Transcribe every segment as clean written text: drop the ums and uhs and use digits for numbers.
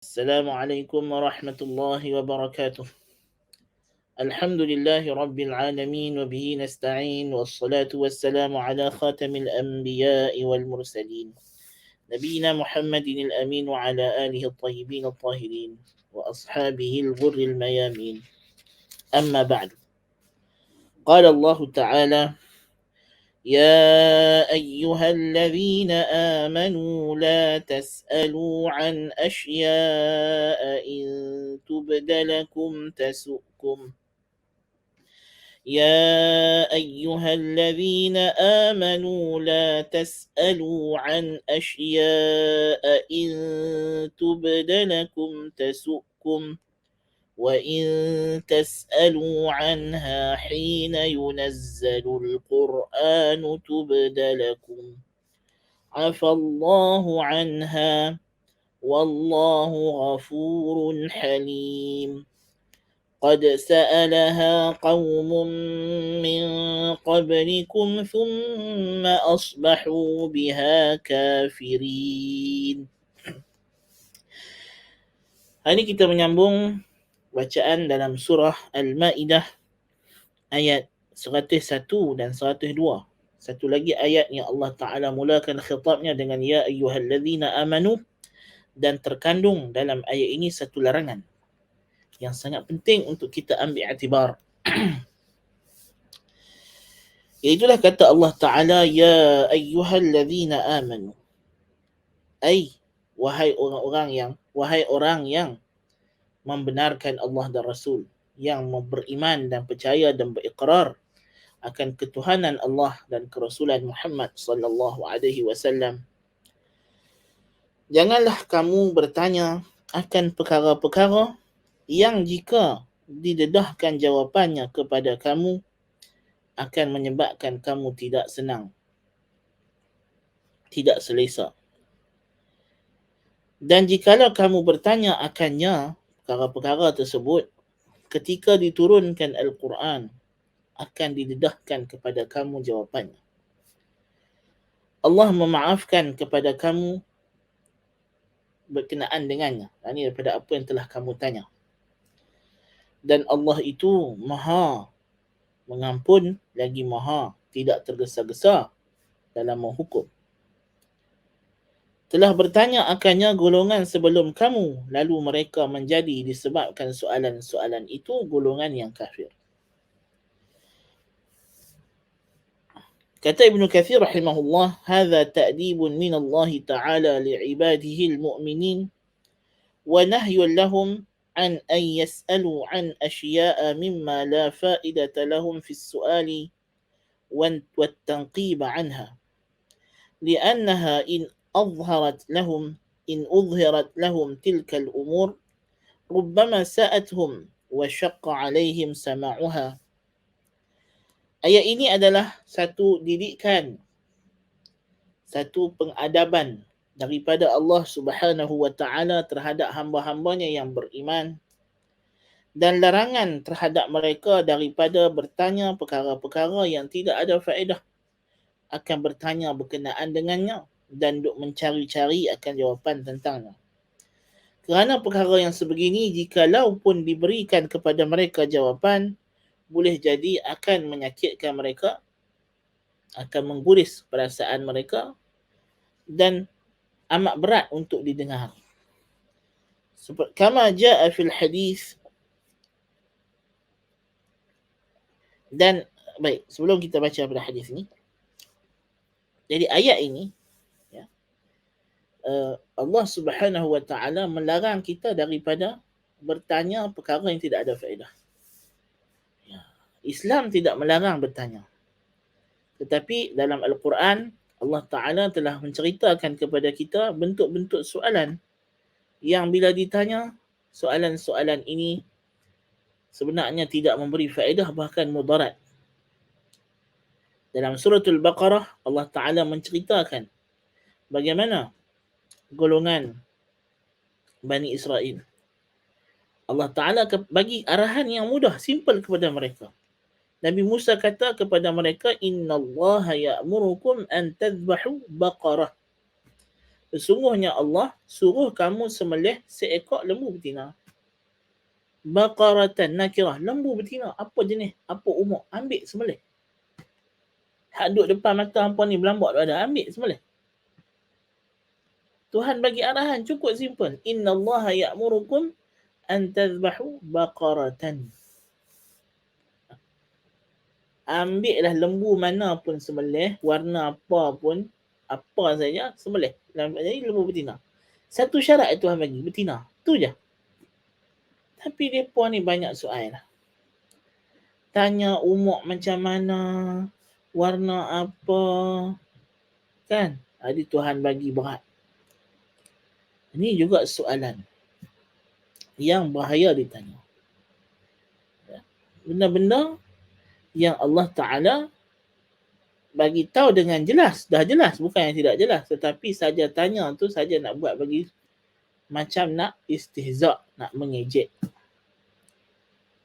السلام عليكم ورحمة الله وبركاته. الحمد لله رب العالمين وبه نستعين والصلاة والسلام على خاتم الأنبياء والمرسلين نبينا محمد الأمين وعلى آله الطيبين الطاهرين وأصحابه الغر الميامين. أما بعد، قال الله تعالى: يا أيها الذين آمنوا لا تسألوا عن أشياء إن تبد لكم تسؤكم. يا أيها الذين آمنوا لا تسألوا عن أشياء إن تبد لكم تسؤكم وإن تسألوا عنها حين ينزل القرآن تبد لكم عفى الله عنها والله غفور حليم. قد سألها قوم من قبلكم ثم أصبحوا بها كافرين. Hari ini kita menyambung bacaan dalam surah Al-Ma'idah ayat 101 dan 102. Satu lagi ayat yang Allah Ta'ala mulakan khitabnya dengan Ya ayyuhalladzina amanu, dan terkandung dalam ayat ini satu larangan yang sangat penting untuk kita ambil iktibar. Iaitulah kata Allah Ta'ala, Ya ayyuhalladzina amanu, wahai orang yang membenarkan Allah dan Rasul, yang beriman dan percaya dan berikrar akan ketuhanan Allah dan kerasulan Muhammad sallallahu alaihi wasallam. Janganlah kamu bertanya akan perkara-perkara yang jika didedahkan jawapannya kepada kamu akan menyebabkan kamu tidak senang, tidak selesa. Dan jikalau kamu bertanya akannya, perkara-perkara tersebut, ketika diturunkan Al-Quran, akan didedahkan kepada kamu jawapannya. Allah memaafkan kepada kamu berkenaan dengannya, ini daripada apa yang telah kamu tanya. Dan Allah itu maha mengampun lagi maha tidak tergesa-gesa dalam menghukum. Telah bertanya akannya golongan sebelum kamu, lalu mereka menjadi disebabkan soalan-soalan itu golongan yang kafir. Kata Ibn Kathir rahimahullah, hadha ta'dibun min Allah Ta'ala li'ibadihi al-mu'minin wa nahyun lahum an yas'alu an ashiya'a mimma la fa'idata lahum fi as-su'ali wat-tanqib anha li'annaha in أظهرت لهم تلك الأمور ربما ساءتهم وشق عليهم سماعها. Ayat ini adalah satu didikan, satu pengadaban daripada Allah Subhanahu wa Ta'ala terhadap hamba-hambanya yang beriman, dan larangan terhadap mereka daripada bertanya perkara-perkara yang tidak ada faedah, akan bertanya berkenaan dengannya dan duk mencari-cari akan jawapan tentangnya. Kerana perkara yang sebegini, jikalau pun diberikan kepada mereka jawapan, boleh jadi akan menyakitkan mereka, akan mengguris perasaan mereka, dan amat berat untuk didengar. Seperti kama jaa fil hadis. Dan baik, sebelum kita baca pada hadis ini, jadi ayat ini Allah Subhanahu wa Ta'ala melarang kita daripada bertanya perkara yang tidak ada faedah. Islam tidak melarang bertanya, tetapi dalam Al-Quran Allah Ta'ala telah menceritakan kepada kita bentuk-bentuk soalan yang bila ditanya, soalan-soalan ini sebenarnya tidak memberi faedah, bahkan mudarat. Dalam suratul Baqarah Allah Ta'ala menceritakan bagaimana golongan Bani Israel. Allah Ta'ala bagi arahan yang mudah, simple kepada mereka. Nabi Musa kata kepada mereka, Inna Allah ya'murukum an tadhbahu baqarah. Sesungguhnya Allah suruh kamu sembelih seekor lembu betina. Baqaratan nakirah, lembu betina. Apa jenis? Apa umur? Ambil sembelih. Hak duduk depan mata hampa ni berlambak ada, ambil sembelih. Tuhan bagi arahan cukup simple. Inna Allah ya'murukum an tadhbahu baqaratan. Ambillah lembu mana pun sembelih, warna apa pun, apa saja sembelih. Jadi lembu betina. Satu syarat Tuhan bagi, betina. Tu je. Tapi mereka ni banyak soal. Tanya umur macam mana, warna apa, kan? Jadi Tuhan bagi berat. Ini juga soalan yang bahaya ditanya. Benda-benda yang Allah Ta'ala bagi tahu dengan jelas, dah jelas, bukan yang tidak jelas, tetapi saja tanya tu saja nak buat bagi macam nak istihza', nak mengejek.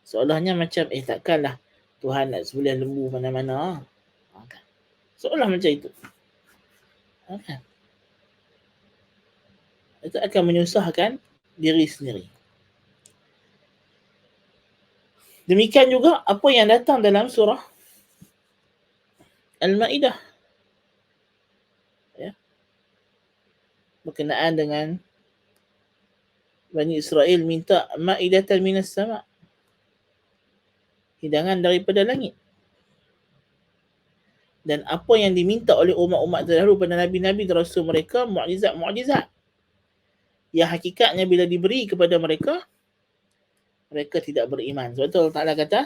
Seolahnya macam takkanlah Tuhan nak sembelih lembu mana-mana. Seolah macam itu. Kan? Itu akan menyusahkan diri sendiri. Demikian juga apa yang datang dalam surah Al-Ma'idah. Ya. Berkenaan dengan Bani Israel minta ma'idatan minas sama'. Hidangan daripada langit. Dan apa yang diminta oleh umat-umat terdahulu pada Nabi-Nabi dan Rasul mereka, mu'jizat-mu'jizat. Yang hakikatnya bila diberi kepada mereka, mereka tidak beriman. Sebab itu Allah Ta'ala kata,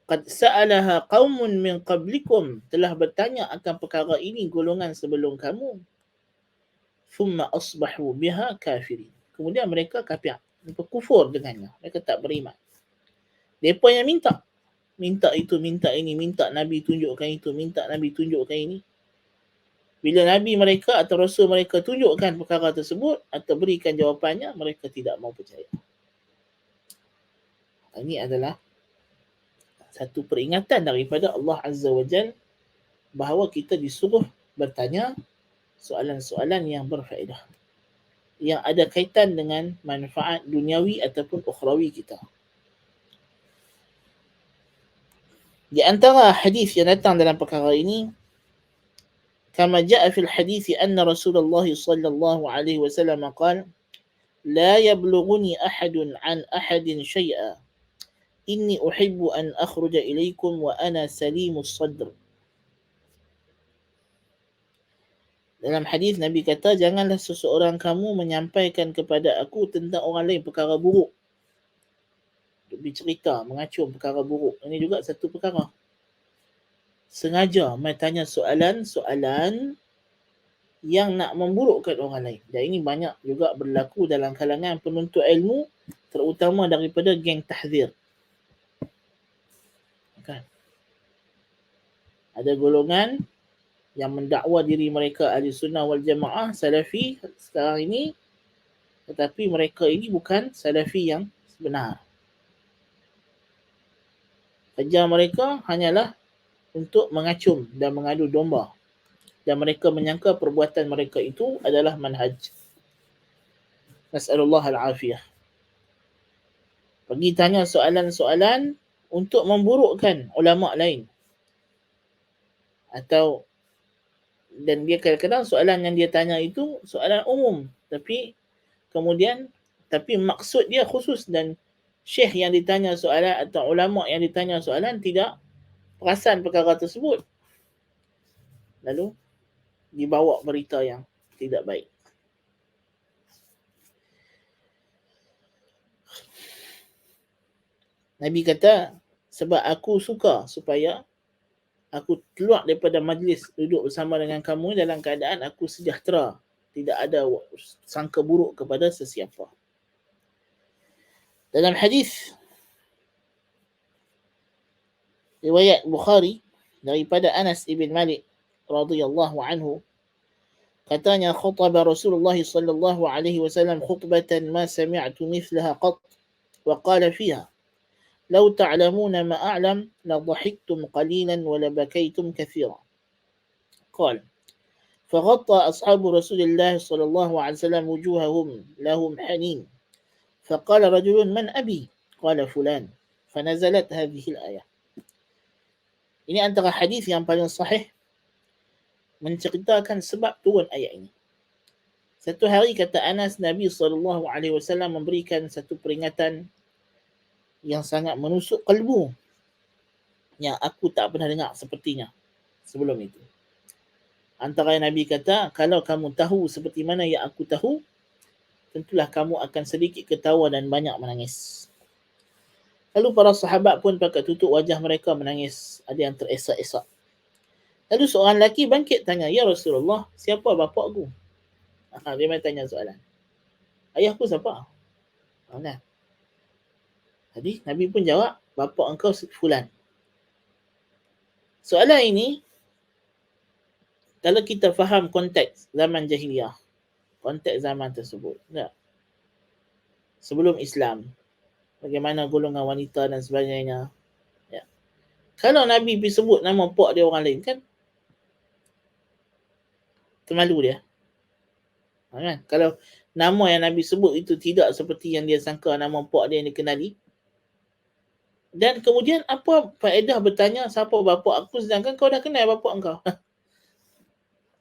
Qad sa'alaha qawmun min qablikum, telah bertanya akan perkara ini golongan sebelum kamu. Thumma asbahu biha kafirin. Kemudian mereka kafir, kufur dengannya. Mereka tak beriman. Mereka yang minta itu, minta ini, minta Nabi tunjukkan itu, minta Nabi tunjukkan ini. Bila Nabi mereka atau Rasul mereka tunjukkan perkara tersebut atau berikan jawapannya, mereka tidak mau percaya. Ini adalah satu peringatan daripada Allah Azza wa Jal bahawa kita disuruh bertanya soalan-soalan yang berfaedah, yang ada kaitan dengan manfaat duniawi ataupun ukhrawi kita. Di antara hadis yang datang dalam perkara ini, kama jaa fil hadis anna Rasulullah sallallahu alaihi wasallam qala la yablughuni ahadun an ahadin syai'a inni uhibbu an akhruja ilaikum wa ana salimus sadr. Dalam hadis Nabi kata, janganlah seseorang kamu menyampaikan kepada aku tentang orang lain perkara buruk. Bercerita, mengacung perkara buruk. Ini juga satu perkara. Sengaja bertanya soalan-soalan yang nak memburukkan orang lain. Dan ini banyak juga berlaku dalam kalangan penuntut ilmu, terutama daripada geng tahzir. Kan? Ada golongan yang mendakwa diri mereka ahli sunnah wal jamaah, salafi sekarang ini, tetapi mereka ini bukan salafi yang benar. Kerja mereka hanyalah untuk mengacung dan mengadu domba. Dan mereka menyangka perbuatan mereka itu adalah manhaj. Nas'alullah al-afiyah. Pergi tanya soalan-soalan untuk memburukkan ulama' lain. Atau, dan dia kadang-kadang soalan yang dia tanya itu soalan umum. Tapi maksud dia khusus, dan syekh yang ditanya soalan atau ulama' yang ditanya soalan tidak perasan perkara tersebut. Lalu dibawa berita yang tidak baik. Nabi kata, sebab aku suka supaya aku keluar daripada majlis duduk bersama dengan kamu dalam keadaan aku sejahtera, tidak ada sangka buruk kepada sesiapa. Dalam hadis riwayat Bukhari daripada Anas ibn Malik radhiyallahu anhu, katanya, khutbah Rasulullah sallallahu alaihi wasallam khutbatan ma sami'tu mithlaha qat wa qala fiha law ta'lamuna ma a'lam la dhahiktum qalilan wa la bakaytum kathira. Qala فغطى أصحاب رسول الله صلى الله عليه وسلم وجوههم لهم حنين فقال رجل من أبي قال فلان فنزلت هذه الآية. Ini antara hadis yang paling sahih menceritakan sebab turun ayat ini. Satu hari kata Anas, Nabi SAW memberikan satu peringatan yang sangat menusuk kalbu yang aku tak pernah dengar sepertinya sebelum itu. Antara Nabi kata, kalau kamu tahu seperti mana yang aku tahu, tentulah kamu akan sedikit ketawa dan banyak menangis. Lalu para sahabat pun pakai tutup wajah mereka menangis. Ada yang teresak-esak. Lalu seorang lelaki bangkit tanya, Ya Rasulullah, siapa bapa aku? Dia main tanya soalan. Ayahku siapa? Nah. Jadi Nabi pun jawab, bapa engkau fulan. Soalan ini, kalau kita faham konteks zaman jahiliyah, konteks zaman tersebut, tak? Sebelum Islam, bagaimana golongan wanita dan sebagainya. Ya. Kalau Nabi pergi sebut nama pak dia orang lain, kan termalu dia. Kan? Kalau nama yang Nabi sebut itu tidak seperti yang dia sangka nama pak dia yang dikenali, dan kemudian apa faedah bertanya siapa bapa aku sedangkan kau dah kenal bapa engkau?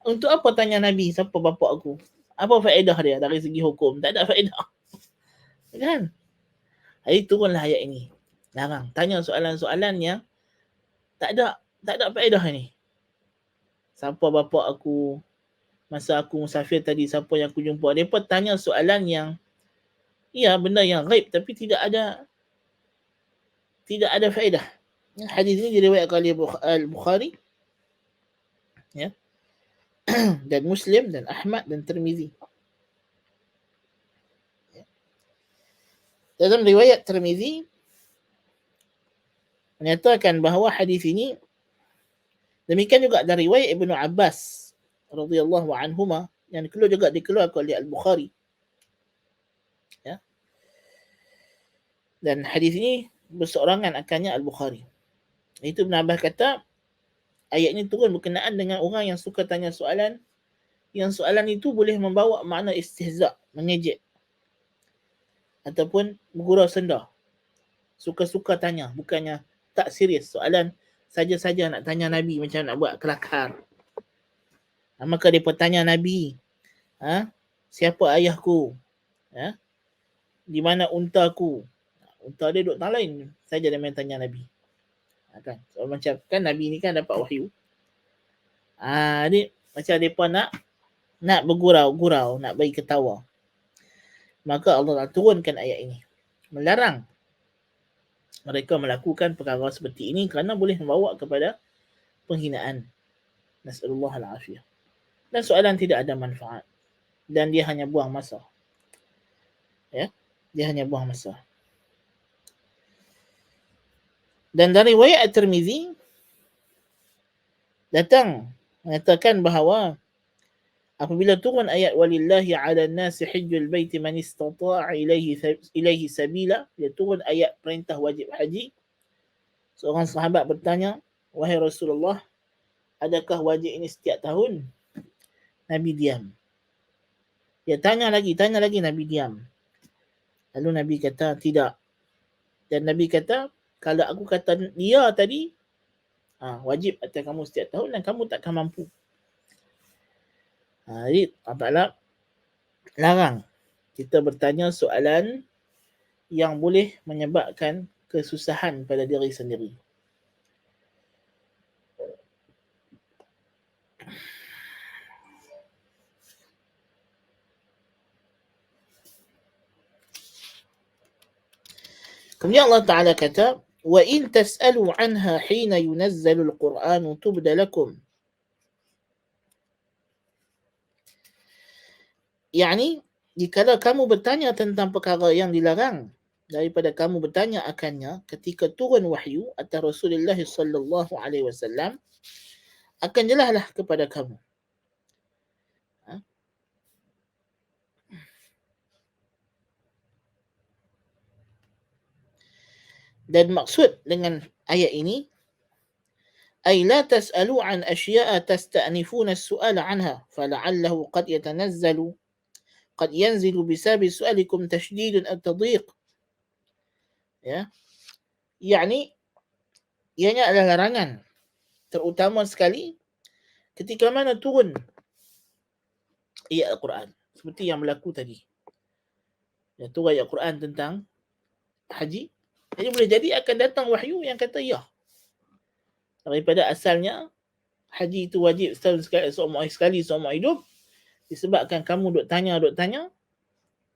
Untuk apa tanya Nabi siapa bapa aku? Apa faedah dia dari segi hukum? Tak ada faedah. Kan? Jadi turunlah ayat ini. Larang. Tanya soalan-soalan yang tak ada faedah ni. Siapa bapa aku? Masa aku musafir tadi, siapa yang aku jumpa? Mereka tanya soalan yang, ya, benda yang ghaib tapi tidak ada faedah. Hadis ini diriwayatkan oleh Al-Bukhari, ya, dan Muslim dan Ahmad dan Tirmizi. Dalam riwayat Tirmizi menyatakan bahawa hadis ini, demikian juga dari riwayat Ibnu Abbas radhiyallahu anhuma yang dikeluarkan oleh Al-Bukhari, ya. Dan hadis ini berseorangan akannya Al-Bukhari. Itu Ibnu Abbas kata ayat ini turun berkenaan dengan orang yang suka tanya soalan, yang soalan itu boleh membawa makna istihza, mengejek, ataupun bergurau senda. Suka-suka tanya, bukannya tak serius. Soalan saja-saja nak tanya Nabi macam nak buat kelakar. Maka dia tanya Nabi, siapa ayahku? Di mana untaku? Unta dia duduk tanah lain saja dia main tanya Nabi. Kan? So, macam kan Nabi ni kan dapat wahyu. Ni macam mereka nak bergurau-gurau, nak bagi ketawa. Maka Allah turunkan ayat ini. Melarang mereka melakukan perkara seperti ini kerana boleh membawa kepada penghinaan. Nas'alullah al-afiyah. Dan soalan tidak ada manfaat. Dan dia hanya buang masa. Ya, dia hanya buang masa. Dan dari riwayat At-Tirmizi datang mengatakan bahawa apabila turun ayat walillahi 'alan nasi hajjul baiti man istata'a ilaihi sabila, dia turun ayat perintah wajib haji. Seorang sahabat bertanya, wahai Rasulullah, adakah wajib ini setiap tahun? Nabi diam. Dia tanya lagi, Nabi diam. Lalu Nabi kata, tidak. Dan Nabi kata, kalau aku kata dia tadi, wajib atas kamu setiap tahun dan kamu takkan mampu. Jadi Allah Ta'ala larang kita bertanya soalan yang boleh menyebabkan kesusahan pada diri sendiri. Kemudian Allah Ta'ala kata, وَإِن تَسْأَلُوا عَنْهَا حِينَ يُنَزَّلُ الْقُرْآنُ تُبْدَ لَكُمْ. Yani, jika kamu bertanya tentang perkara yang dilarang daripada kamu bertanya akannya ketika turun wahyu atas Rasulullah sallallahu alaihi wasallam, akan jelaslah kepada kamu. Dan maksud dengan ayat ini أي لا تسألوا عن أشياء تستأنفون السؤال عنها فلعله قد ينزل بسبب سؤالكم تشديد أو تضييق. Ya, yakni ianya adalah larangan, terutama sekali ketika mana turun ayat Al-Quran seperti yang berlaku tadi. Ya, turun ayat Al-Quran tentang haji. Jadi boleh jadi akan datang wahyu yang kata ya, daripada asalnya haji itu wajib setahun sekali, seumur hidup, disebabkan kamu duk tanya,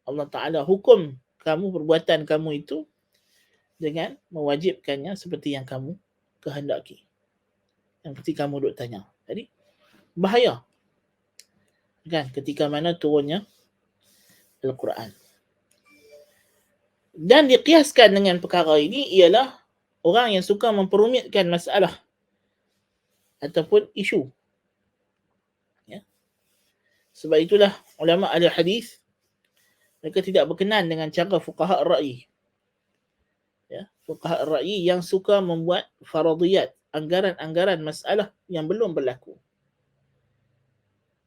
Allah Ta'ala hukum kamu, perbuatan kamu itu dengan mewajibkannya seperti yang kamu kehendaki. Yang ketika kamu duk tanya. Jadi, bahaya. Kan? Ketika mana turunnya Al-Quran. Dan dikiaskan dengan perkara ini ialah orang yang suka memperumitkan masalah ataupun isu. Ya. Sebab itulah ulama ahli hadis mereka tidak berkenan dengan cara fuqaha ar-ra'yi. Ya, fuqaha ar-ra'yi yang suka membuat faradiyat, anggaran-anggaran masalah yang belum berlaku.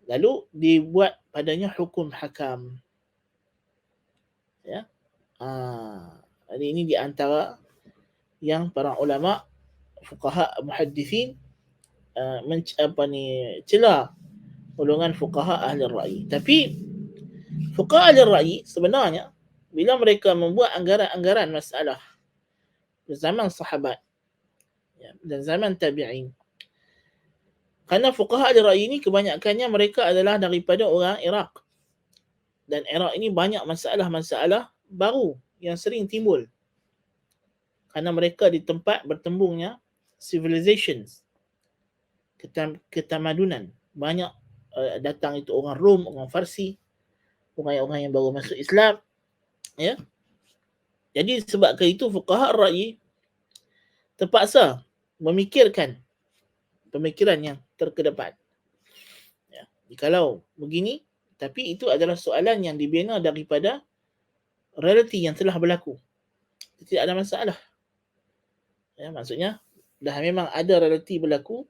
Lalu dibuat padanya hukum hakam. Ya. Jadi ini di antara yang para ulama fuqaha muhaddithin celah golongan fuqaha ahli ra'yi. Tapi fuqaha ahli ra'yi sebenarnya bila mereka membuat anggaran-anggaran masalah di zaman sahabat, ya, dan zaman tabi'in, kerana fuqaha ahli ra'yi ini kebanyakannya mereka adalah daripada orang Iraq, dan Iraq ini banyak masalah-masalah baru yang sering timbul kerana mereka di tempat bertembungnya civilizations, ketamadunan. Banyak datang itu orang Rom, orang Farsi, orang-orang yang baru masuk Islam, ya. Jadi sebabkan itu fuqaha ar-ra'yi terpaksa memikirkan pemikiran yang terkedepan. Ya. Jikalau begini, tapi itu adalah soalan yang dibina daripada realiti yang telah berlaku. Tidak ada masalah. Ya, maksudnya dah memang ada realiti berlaku,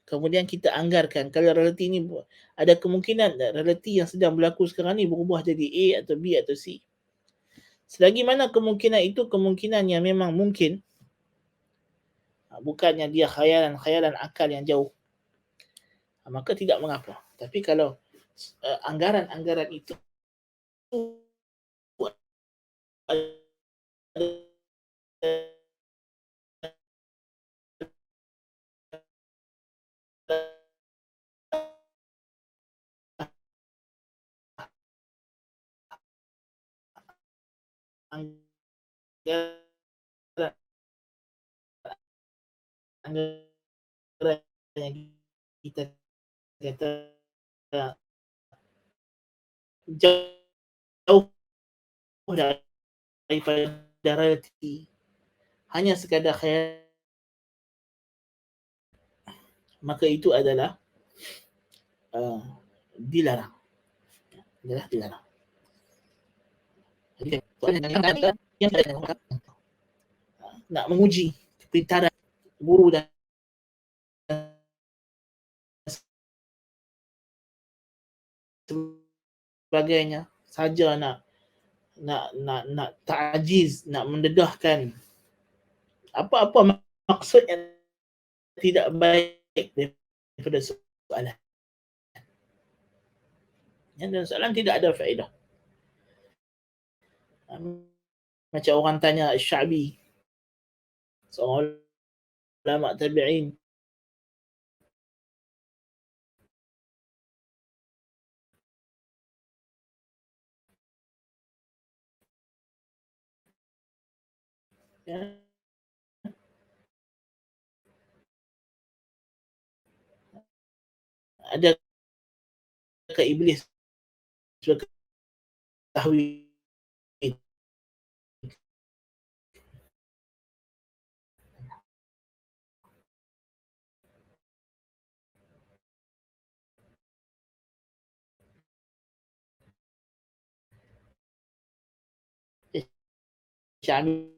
kemudian kita anggarkan kalau realiti ini ada kemungkinan realiti yang sedang berlaku sekarang ni berubah jadi A atau B atau C. Selagi mana kemungkinan itu kemungkinan yang memang mungkin, bukannya dia khayalan akal yang jauh, maka tidak mengapa. Tapi kalau anggaran-anggaran itu anggaran yang kita kata jauh daripada realiti, hanya sekadar khayal, maka itu adalah dilarang. Dilarang. Jadi yang nak menguji kepintaran guru dan sebagainya saja nak ta'jiz, nak mendedahkan apa-apa maksud yang tidak baik daripada soalan. Dan soalan tidak ada faedah. Macam orang tanya Syabi, seorang ulama tabi'in, ya, adakah iblis berkahwin? Syabi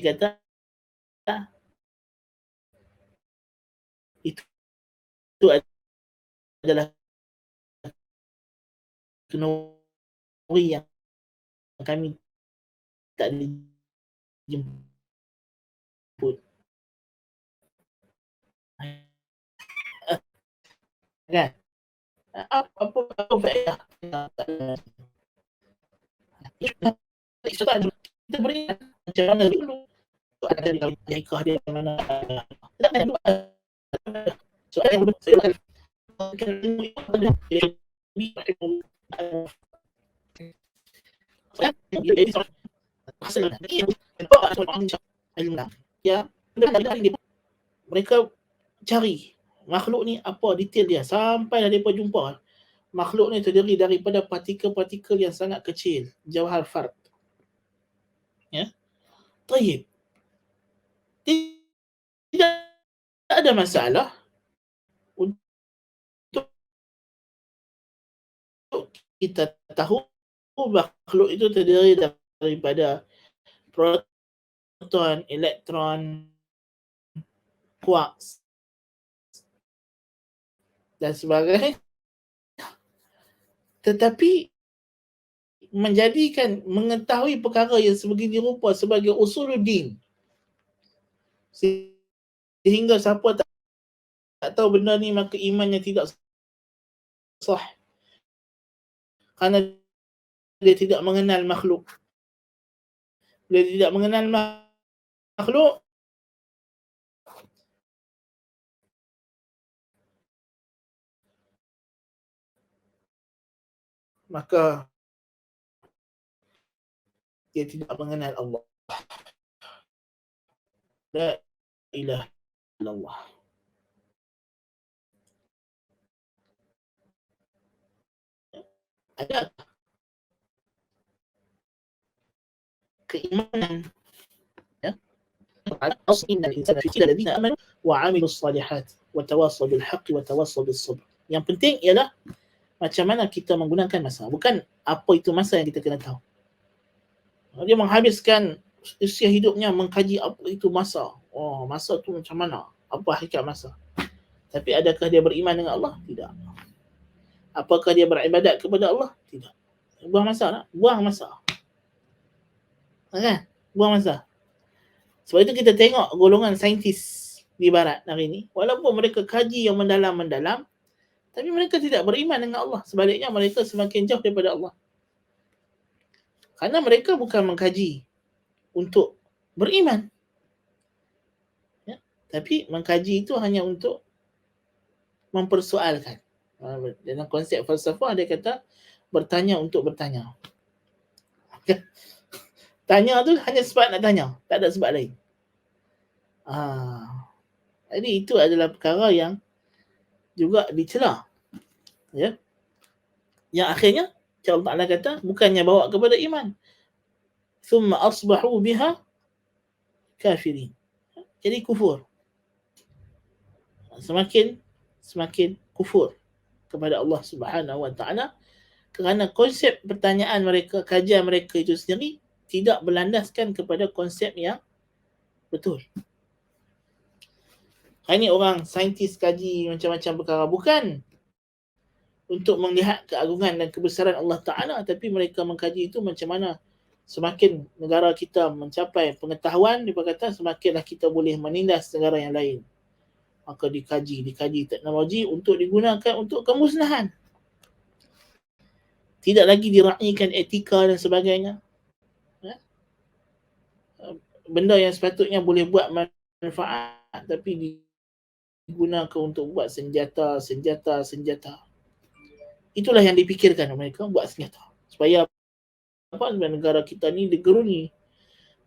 kata itu adalah kenuri yang kami tak dijemput. Kan? Apa faedah kita beringat macam mana dulu ada di nikah dia mana tak ada soalan yang betul ya mereka cari makhluk ni apa detail dia sampai dah mereka jumpa makhluk ni terdiri daripada partikel-partikel yang sangat kecil, jauhar fard. Ya. Tayyib. Tidak ada masalah untuk kita tahu makhluk itu terdiri daripada proton, elektron, quarks dan sebagainya. Tetapi menjadikan mengetahui perkara yang sebegini rupa sebagai usuluddin sehingga siapa tak tahu benda ni maka imannya tidak sah kerana dia tidak mengenal makhluk. Dia tidak mengenal makhluk, maka dia tidak mengenal Allah. La ilaha illallah. Ada keimanan ya. Asl innal insana fi alladhina amanu wa 'amilus salihat wa tawassaw bil haqqi wa tawassaw bis sabr. Yang penting ialah macam mana kita menggunakan masa. Bukan apa itu masa yang kita kena tahu. Dia menghabiskan usia hidupnya mengkaji apa itu masa. Oh, masa tu macam mana? Apa hakikat masa? Tapi adakah dia beriman dengan Allah? Tidak. Apakah dia beribadat kepada Allah? Tidak. Buang masa nak? Buang masa. Kan? Buang masa. Sebab itu kita tengok golongan saintis di barat hari ini, walaupun mereka kaji yang mendalam-mendalam, tapi mereka tidak beriman dengan Allah. Sebaliknya mereka semakin jauh daripada Allah. Karena mereka bukan mengkaji untuk beriman. Ya? Tapi mengkaji itu hanya untuk mempersoalkan. Dalam konsep falsafah dia kata bertanya untuk bertanya. Tanya tu hanya sebab nak tanya, tak ada sebab lain. Jadi itu adalah perkara yang juga dicela. Ya. Yang akhirnya Allah Ta'ala kata bukannya bawa kepada iman. Thumma asbahu biha kafirin. Jadi kufur. Semakin kufur kepada Allah Subhanahu Wa Ta'ala kerana konsep pertanyaan mereka, kajian mereka itu sendiri tidak berlandaskan kepada konsep yang betul. Ini orang saintis kaji macam-macam perkara bukan untuk melihat keagungan dan kebesaran Allah Ta'ala, tapi mereka mengkaji itu macam mana semakin negara kita mencapai pengetahuan, dia berkata semakinlah kita boleh menindas negara yang lain. Maka dikaji teknologi untuk digunakan untuk kemusnahan. Tidak lagi diraihkan etika dan sebagainya. Benda yang sepatutnya boleh buat manfaat tapi digunakan untuk buat senjata. Itulah yang dipikirkan mereka, buat senjata. Supaya apa, negara kita ni digeruni.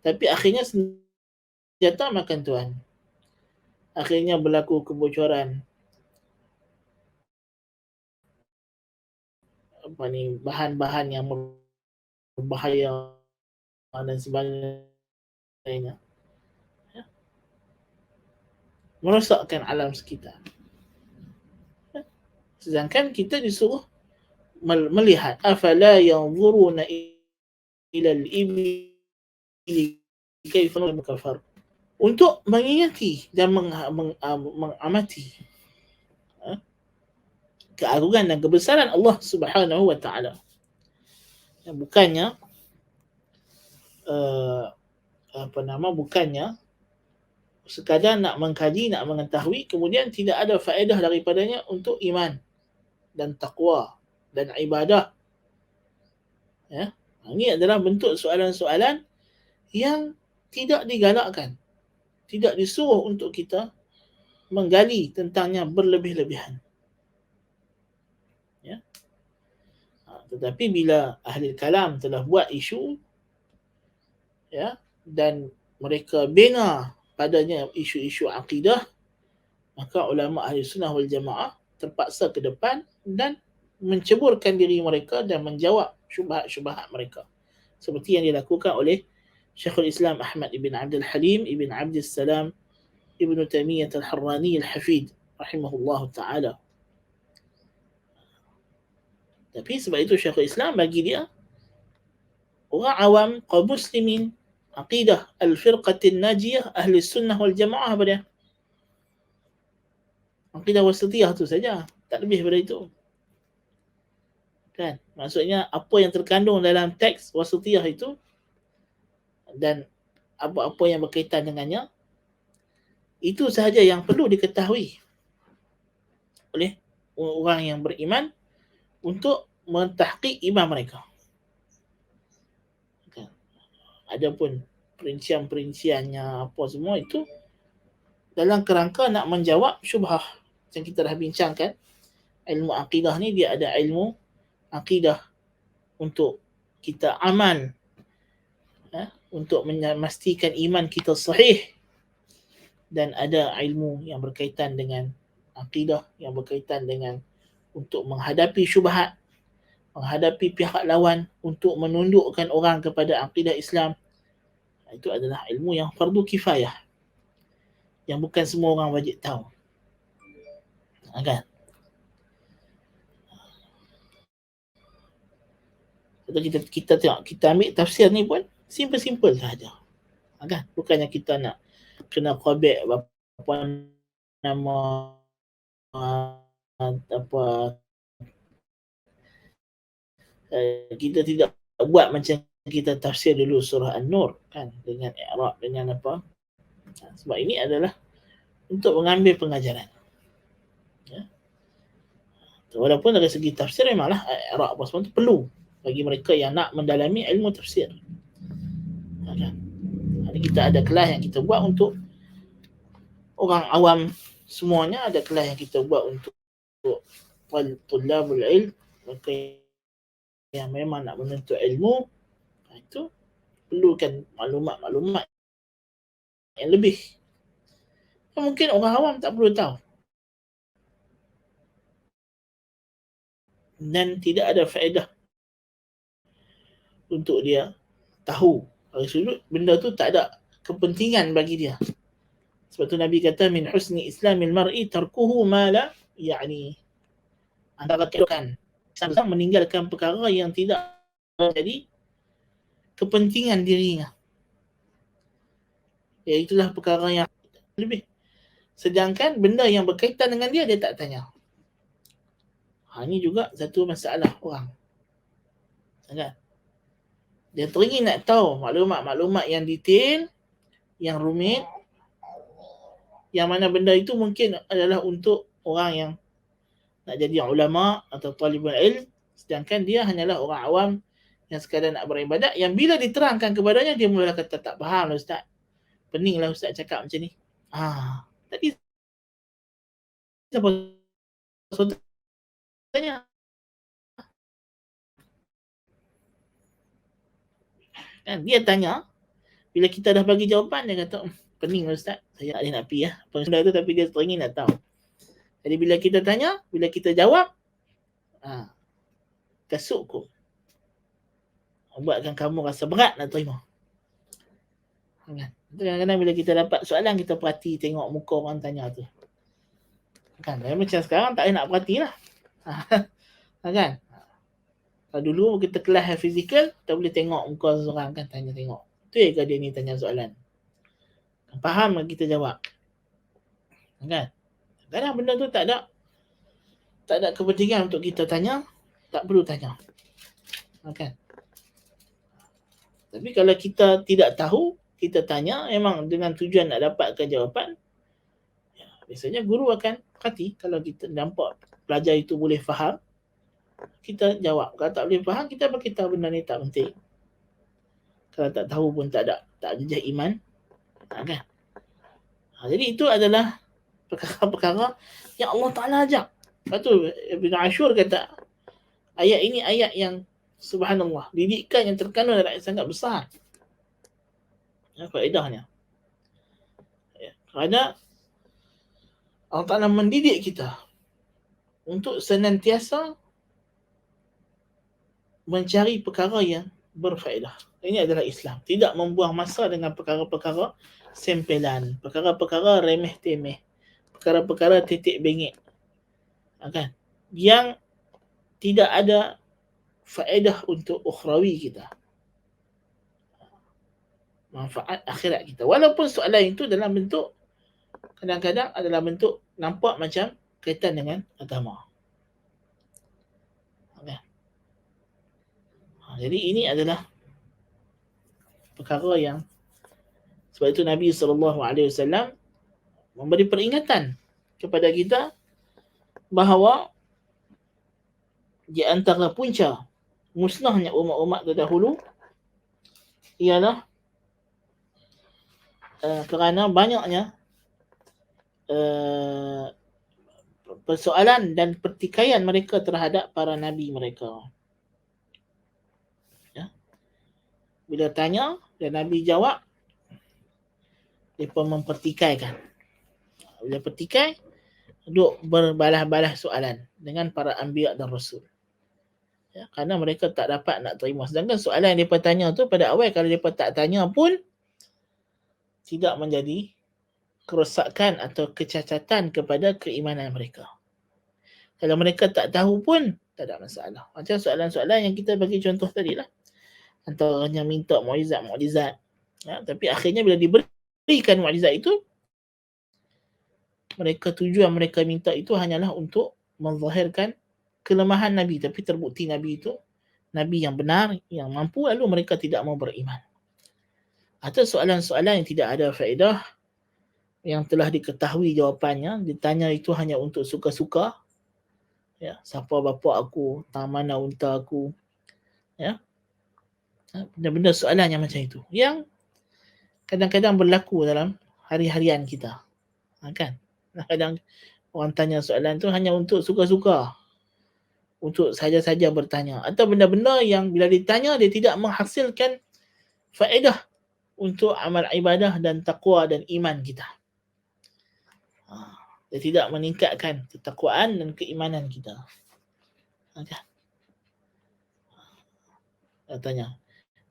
Tapi akhirnya senjata makan tuan. Akhirnya berlaku kebocoran bahan-bahan yang berbahaya dan sebagainya. Merosakkan alam sekitar. Sedangkan kita disuruh melihat afala yanzuruna ila al-ibli kaifa kafar, untuk mengingati dan mengamati keagungan dan kebesaran Allah Subhanahu wa taala. Bukannya bukannya sekadar nak mengkaji, nak mengetahui, kemudian tidak ada faedah daripadanya untuk iman dan taqwa dan ibadah. Ya. Ini adalah bentuk soalan-soalan yang tidak digalakkan, tidak disuruh untuk kita menggali tentangnya berlebih-lebihan. Ya. Tetapi bila ahli kalam telah buat isu, ya, dan mereka bina padanya isu-isu akidah, maka ulama ahli sunnah wal jamaah terpaksa ke depan dan menceburkan diri mereka dan menjawab syubhat-syubhat mereka. Seperti yang dilakukan oleh Syekhul Islam Ahmad ibn Abdul Halim ibn Abdul Salam ibn Taimiyah al-Harrani al-Hafid rahimahullah ta'ala. Tapi sebab itu Syekhul Islam bagi dia orang awam kaum muslimin aqidah al-firqatin najiyah ahli sunnah wal jamaah apa dia? Aqidah wasatiyah tu saja, tak lebih daripada itu. Kan? Maksudnya apa yang terkandung dalam teks wasatiyah itu dan apa-apa yang berkaitan dengannya, itu sahaja yang perlu diketahui oleh orang yang beriman untuk mentahqiq iman mereka. Kan? Adapun perincian-perinciannya apa semua itu dalam kerangka nak menjawab syubhah yang kita dah bincangkan. Ilmu akidah ni dia ada ilmu akidah untuk kita amal, untuk memastikan iman kita sahih, dan ada ilmu yang berkaitan dengan akidah yang berkaitan dengan untuk menghadapi syubhat, menghadapi pihak lawan, untuk menundukkan orang kepada akidah Islam. Itu adalah ilmu yang fardu kifayah, yang bukan semua orang wajib tahu. Kan? Kita tengok, kita ambil tafsir ni pun simple-simple sahaja. Kan? Bukannya kita nak kena qabik apa nama apa kita tidak buat macam kita tafsir dulu surah An-Nur kan, dengan i'rab, dengan apa. Sebab ini adalah untuk mengambil pengajaran. Ya. Walaupun dari segi tafsir memanglah i'rab apa semua itu perlu bagi mereka yang nak mendalami ilmu tafsir. Kan? Jadi kita ada kelas yang kita buat untuk orang awam semuanya, ada kelas yang kita buat untuk tulabul ilm, mereka yang memang nak menuntut ilmu, itu perlukan maklumat-maklumat yang lebih. Mungkin orang awam tak perlu tahu. Dan tidak ada faedah untuk dia tahu. Dari sudut benda tu tak ada kepentingan bagi dia. Sebab tu Nabi kata min husni islamil mar'i tarkuhu ma la yani, antara kedudukan Islam meninggalkan perkara yang tidak menjadi kepentingan dirinya. Iaitulah perkara yang lebih. Sedangkan benda yang berkaitan dengan dia tak tanya. Ini juga satu masalah orang. Kan? Dia teringin nak tahu maklumat-maklumat yang detail, yang rumit, yang mana benda itu mungkin adalah untuk orang yang nak jadi ulama atau talibul ilm, sedangkan dia hanyalah orang awam yang sekadar nak beribadat, yang bila diterangkan kepadanya dia mula kata tak faham lah ustaz. Peninglah ustaz cakap macam ni. Tadi siapa tanya? Kan dia tanya, bila kita dah bagi jawapan dia kata pening lah ustaz, saya tak boleh nak pergi benda tu, tapi dia teringin nak tahu. Jadi bila kita tanya, bila kita jawab, kasutku buatkan kamu rasa berat nak terima. Kan? Kadang-kadang bila kita dapat soalan, kita perhati tengok muka orang tanya tu. Kan? Macam sekarang tak nak perhati lah. Kan? Kalau dulu kita kelas fizikal, kita boleh tengok muka seseorang kan, tanya tengok. Tu ke dia ni tanya soalan. Faham kita jawab. Kan? Kadang benda tu tak ada tak ada kepentingan untuk kita tanya, tak perlu tanya. Kan? Tapi kalau kita tidak tahu, kita tanya memang dengan tujuan nak dapatkan jawapan, biasanya guru akan perhati. Kalau kita nampak pelajar itu boleh faham, kita jawab. Kalau tak boleh faham, kita beritahu benda ni tak penting. Kalau tak tahu pun tak ada jejak iman. Kan? Jadi itu adalah perkara-perkara yang Allah Ta'ala ajak. Lepas tu Ibn Ashur kata, ayat ini ayat yang subhanallah, didikan yang terkandung adalah sangat besar. Faedahnya. Kerana Allah Ta'ala mendidik kita untuk senantiasa mencari perkara yang berfaedah. Ini adalah Islam. Tidak membuang masa dengan perkara-perkara sempelan, perkara-perkara remeh-temeh, perkara-perkara titik bengek. Kan? Yang tidak ada faedah untuk ukhrawi kita. Manfaat akhirat kita. Walaupun soalan itu dalam bentuk, kadang-kadang adalah bentuk nampak macam kaitan dengan agama. Okay. Jadi ini adalah perkara yang, sebab itu Nabi SAW memberi peringatan kepada kita bahawa di antara punca musnahnya umat-umat terdahulu ialah kerana banyaknya persoalan dan pertikaian mereka terhadap para nabi mereka. Ya. Bila tanya dan Nabi jawab, mereka mempertikaikan. Bila pertikai, duk berbalah-balah soalan dengan para anbiya dan rasul. Ya, kerana mereka tak dapat nak terima. Sedangkan soalan yang mereka tanya tu pada awal, kalau mereka tak tanya pun tidak menjadi kerosakan atau kecacatan kepada keimanan mereka. Kalau mereka tak tahu pun tak ada masalah. Macam soalan-soalan yang kita bagi contoh tadi lah. Antaranya minta mukjizat. Ya, tapi akhirnya bila diberikan mukjizat itu, tujuan mereka minta itu hanyalah untuk menzahirkan kelemahan Nabi, tapi terbukti Nabi itu Nabi yang benar, yang mampu, lalu mereka tidak mau beriman. Atau soalan-soalan yang tidak ada faedah, yang telah diketahui jawapannya, ditanya itu hanya untuk suka-suka. Ya, siapa bapa aku, tang mana unta aku. Ya. Benda-benda soalan yang macam itu, yang kadang-kadang berlaku dalam hari-harian kita. Kan? Kadang orang tanya soalan tu hanya untuk suka-suka, untuk saja-saja bertanya, atau benda-benda yang bila ditanya dia tidak menghasilkan faedah untuk amal ibadah dan taqwa dan iman kita. Dia tidak meningkatkan ketakwaan dan keimanan kita. Kan? Tanya,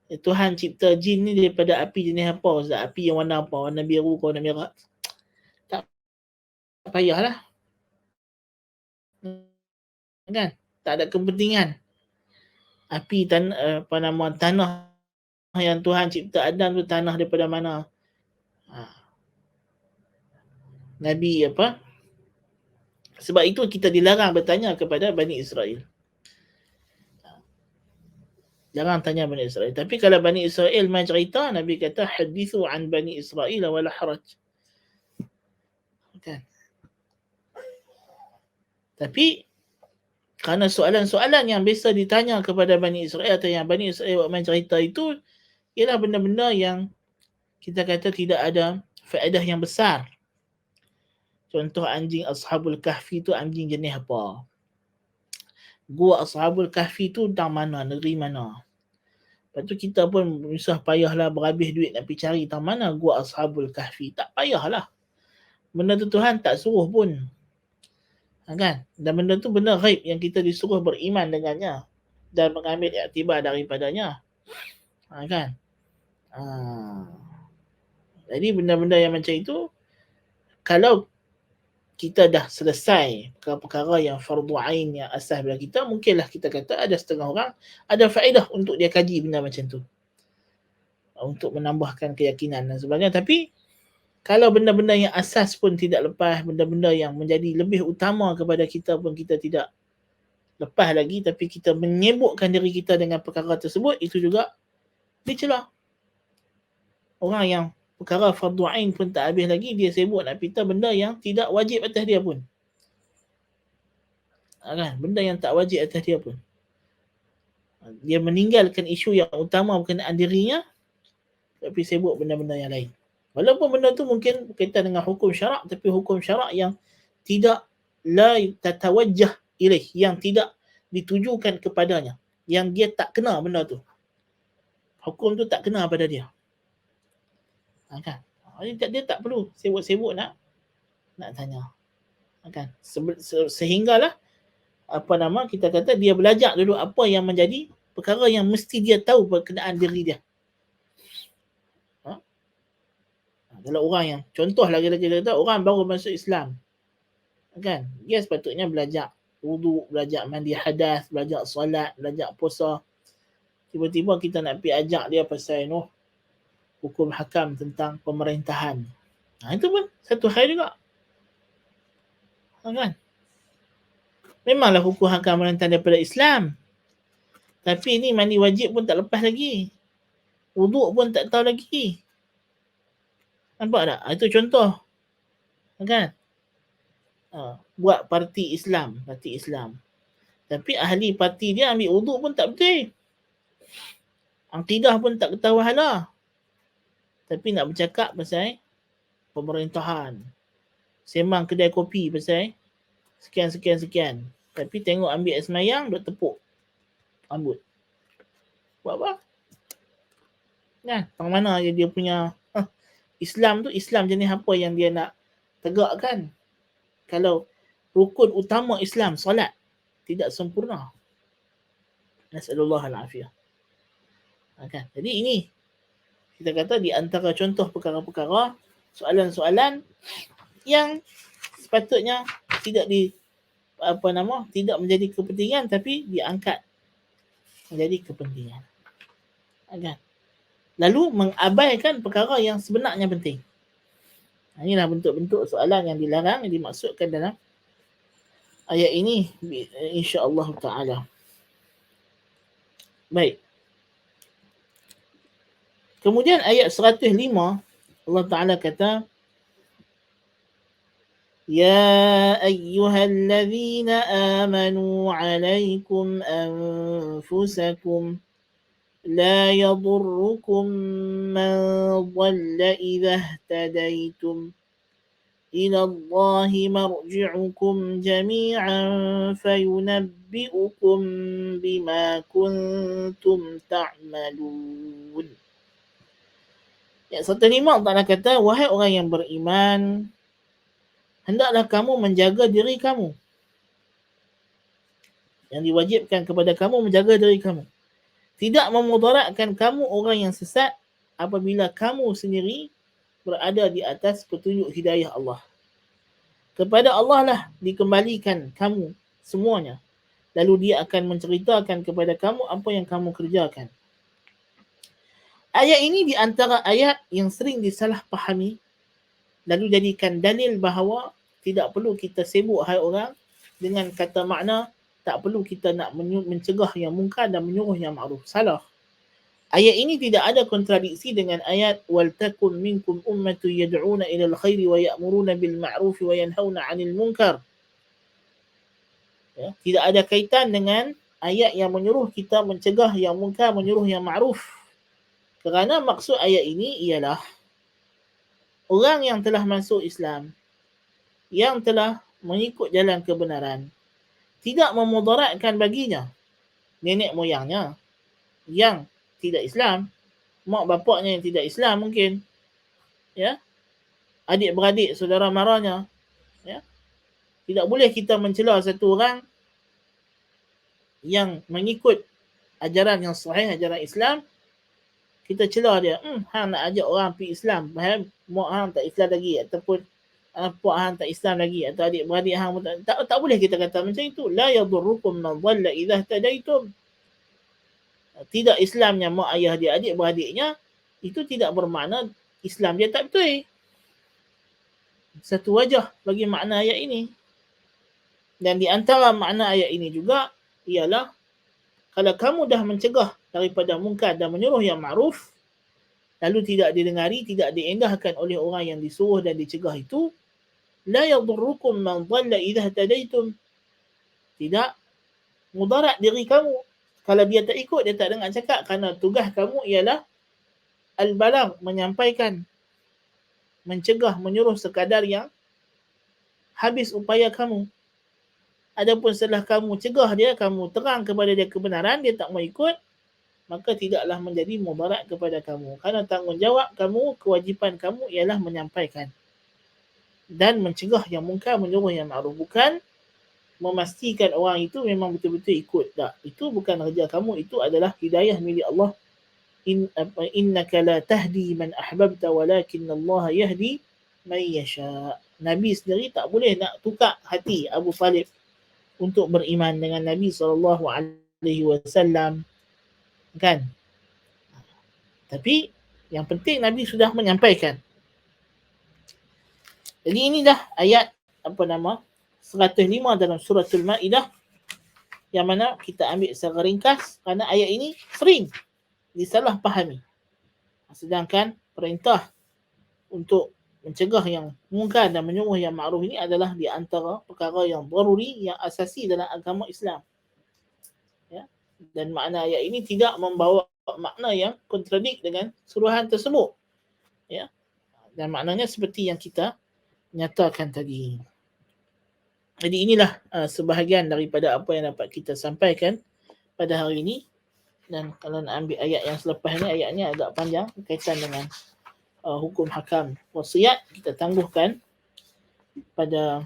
Tuhan cipta jin ni daripada api jenis apa Ustaz? Api yang warna apa? Warna biru ke warna merah? Tak payahlah. Kan? Tak ada kepentingan. Api tanah yang Tuhan cipta Adam tu, tanah daripada mana? Nabi apa? Sebab itu kita dilarang bertanya kepada Bani Israel. Jangan tanya Bani Israel. Tapi kalau Bani Israel main cerita, Nabi kata hadithu an Bani Israel wala haraj. Kan? Tapi kerana soalan-soalan yang biasa ditanya kepada Bani Israel atau yang Bani Israel buat main cerita itu ialah benda-benda yang kita kata tidak ada faedah yang besar. Contoh anjing Ashabul Kahfi tu anjing jenis apa? Gua Ashabul Kahfi tu tang mana, negeri mana? Lepas tu kita pun susah payahlah berhabis duit nak pergi cari tang mana gua Ashabul Kahfi. Tak payahlah. Benda tu Tuhan tak suruh pun. Kan? Dan benda tu benda ghaib yang kita disuruh beriman dengannya dan mengambil iktibar daripadanya. Kan? Jadi benda-benda yang macam itu, kalau kita dah selesai perkara-perkara yang fardu ain yang asas bila kita, mungkinlah kita kata ada setengah orang ada faedah untuk dia kaji benda macam tu, untuk menambahkan keyakinan dan sebagainya. Tapi Kalau benda-benda yang asas pun tidak lepas, benda-benda yang menjadi lebih utama kepada kita pun kita tidak lepas lagi, tapi kita menyibukkan diri kita dengan perkara tersebut, itu juga dicela. Orang yang perkara fardu ain pun tak habis lagi, dia sibuk nak pita benda yang tidak wajib atas dia pun. Kan? Benda yang tak wajib atas dia pun. Dia meninggalkan isu yang utama berkenaan dirinya, tapi sibuk benda-benda yang lain. Walaupun benda tu mungkin berkaitan dengan hukum syarak, tapi hukum syarak yang tidak la tatawajjah ilaih, yang tidak ditujukan kepadanya, yang dia tak kena benda tu. Hukum tu tak kena pada dia. Kan? Dia tak perlu sibuk-sibuk nak tanya. Kan? Sehinggalah kita kata dia belajar dulu apa yang menjadi perkara yang mesti dia tahu berkenaan diri dia. Kalau orang yang, contohlah kita kata orang baru masuk Islam, kan, dia sepatutnya belajar wuduk, belajar mandi hadas, belajar solat, belajar puasa. Tiba-tiba kita nak pergi ajak dia pasal hukum hakam tentang pemerintahan. Itu pun satu hal juga. Kan? Memanglah hukum hakam pemerintahan daripada Islam. Tapi ni mandi wajib pun tak lepas lagi. Wuduk pun tak tahu lagi. Nampak tak? Itu contoh. Kan? Buat parti Islam. Tapi ahli parti dia ambil wuduk pun tak betul. Akidah pun tak ketahui hala. Tapi nak bercakap pasal pemerintahan. Sembang kedai kopi pasal sekian. Tapi tengok ambil air semayang, duk tepuk rambut. Buat apa? Kan? Tang mana je dia punya Islam tu, Islam jenis apa yang dia nak tegakkan. Kalau rukun utama Islam, solat, tidak sempurna. Nasallallahu al-afiyah. Kan? Jadi ini kita kata di antara contoh perkara-perkara, soalan-soalan yang sepatutnya tidak tidak menjadi kepentingan, tapi diangkat menjadi kepentingan. Kan? Lalu mengabaikan perkara yang sebenarnya penting. Inilah bentuk-bentuk soalan yang dilarang, yang dimaksudkan dalam ayat ini, insya-Allah taala. Baik. Kemudian ayat 105 Allah Taala kata, Ya ayyuhalladzina amanu alaikum anfusakum la yadurrukum man dhalla idha ihtadaitum ila Allahi marji'ukum jami'an fayunabbi'ukum bima kuntum ta'malun. Ayat 105 Allah kata, wahai orang yang beriman, hendaklah kamu menjaga diri kamu. Yang diwajibkan kepada kamu, menjaga diri kamu. Tidak memudaratkan kamu orang yang sesat apabila kamu sendiri berada di atas petunjuk hidayah Allah. Kepada Allah lah dikembalikan kamu semuanya. Lalu dia akan menceritakan kepada kamu apa yang kamu kerjakan. Ayat ini di antara ayat yang sering disalahpahami, lalu jadikan dalil bahawa tidak perlu kita sibuk hai orang dengan kata makna tak perlu kita nak mencegah yang mungkar dan menyuruh yang ma'ruf. Salah. Ayat ini tidak ada kontradiksi dengan ayat wal takum minkum ummatun yad'una ila al-khairi wa ya'muruna bil ma'ruf wa yanhauna 'anil munkar. Ya, tidak ada kaitan dengan ayat yang menyuruh kita mencegah yang mungkar, menyuruh yang ma'ruf. Kerana maksud ayat ini ialah orang yang telah masuk Islam, yang telah mengikut jalan kebenaran, tidak memudaratkan baginya nenek moyangnya yang tidak Islam, mak bapaknya yang tidak Islam mungkin, ya, adik-beradik, saudara maranya, ya. Tidak boleh kita mencela satu orang yang mengikut ajaran yang sahih, ajaran Islam, kita cela dia, hang nak ajak orang pergi Islam, mak hang tak Islam lagi, ataupun puak hang tak Islam lagi, atau adik-beradik hang tak boleh kita kata macam itu. La yadurrukum man dhalla idza ihtadaitum. Tidak Islamnya mak ayah dia, adik-beradiknya, itu tidak bermakna Islam dia tak betul. satu wajah bagi makna ayat ini. Dan di antara makna ayat ini juga ialah kalau kamu dah mencegah daripada mungkar dan menyuruh yang ma'ruf, lalu tidak didengari, tidak diindahkan oleh orang yang disuruh dan dicegah itu, la yadurrukum man dhalla idza tadaitum. Tidak mudarat diri kamu. Kalau dia tak ikut, dia tak dengar cakap, kerana tugas kamu ialah al-balag, menyampaikan, mencegah, menyuruh sekadar yang habis upaya kamu. Adapun setelah kamu cegah dia, kamu terang kepada dia kebenaran, dia tak mau ikut, maka tidaklah menjadi mudarat kepada kamu. Kerana tanggungjawab kamu, kewajipan kamu ialah menyampaikan dan mencegah yang mungkar, menyuruh yang ma'ruf. Bukan memastikan orang itu memang betul-betul ikut. Tak, itu bukan kerja kamu, itu adalah hidayah milik Allah. Innaka la tahdi man ahbabta walakin Allah yahdi man yasha. Nabi sendiri tak boleh nak tukar hati Abu Talib untuk beriman dengan Nabi SAW, kan? Tapi yang penting Nabi sudah menyampaikan. Jadi ini dah ayat 105 dalam suratul Maidah, yang mana kita ambil secara ringkas kerana ayat ini sering disalahpahami. Sedangkan perintah untuk mencegah yang mungkar dan menyuruh yang ma'ruf ini adalah di antara perkara yang daruri, yang asasi dalam agama Islam. Ya. Dan makna ayat ini tidak membawa makna yang kontradik dengan suruhan tersebut. Ya. Dan maknanya seperti yang kita nyatakan tadi. Jadi inilah sebahagian daripada apa yang dapat kita sampaikan pada hari ini. Dan kalau nak ambil ayat yang selepas ni, ayatnya agak panjang berkaitan dengan hukum hakam wasiat, kita tangguhkan pada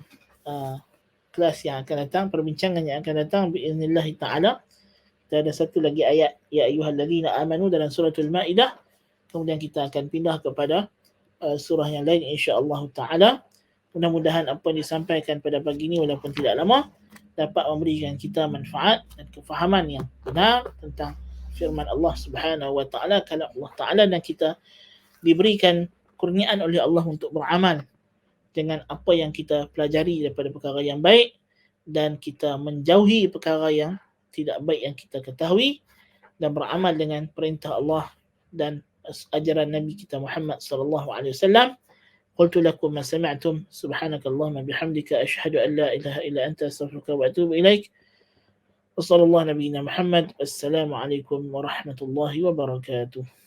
kelas yang akan datang, perbincangan yang akan datang biiznillah ta'ala. Kita ada satu lagi ayat, ya ayyuhallazina amanu, dalam suratul Maidah. Kemudian kita akan pindah kepada surah yang lain insya-Allah ta'ala. Mudah-mudahan apa yang disampaikan pada pagi ini walaupun tidak lama dapat memberikan kita manfaat dan kefahaman yang benar tentang firman Allah Subhanahu wa taala. Kalau Allah Taala dan kita diberikan kurniaan oleh Allah untuk beramal dengan apa yang kita pelajari daripada perkara yang baik, dan kita menjauhi perkara yang tidak baik yang kita ketahui, dan beramal dengan perintah Allah dan ajaran Nabi kita Muhammad sallallahu alaihi wasallam. قلت لكم ما سمعتم سبحانك اللهم بحمدك أشهد أن لا إله إلا أنت أستغفرك وأتوب إليك وصلى الله نبينا محمد. السلام عليكم ورحمة الله وبركاته.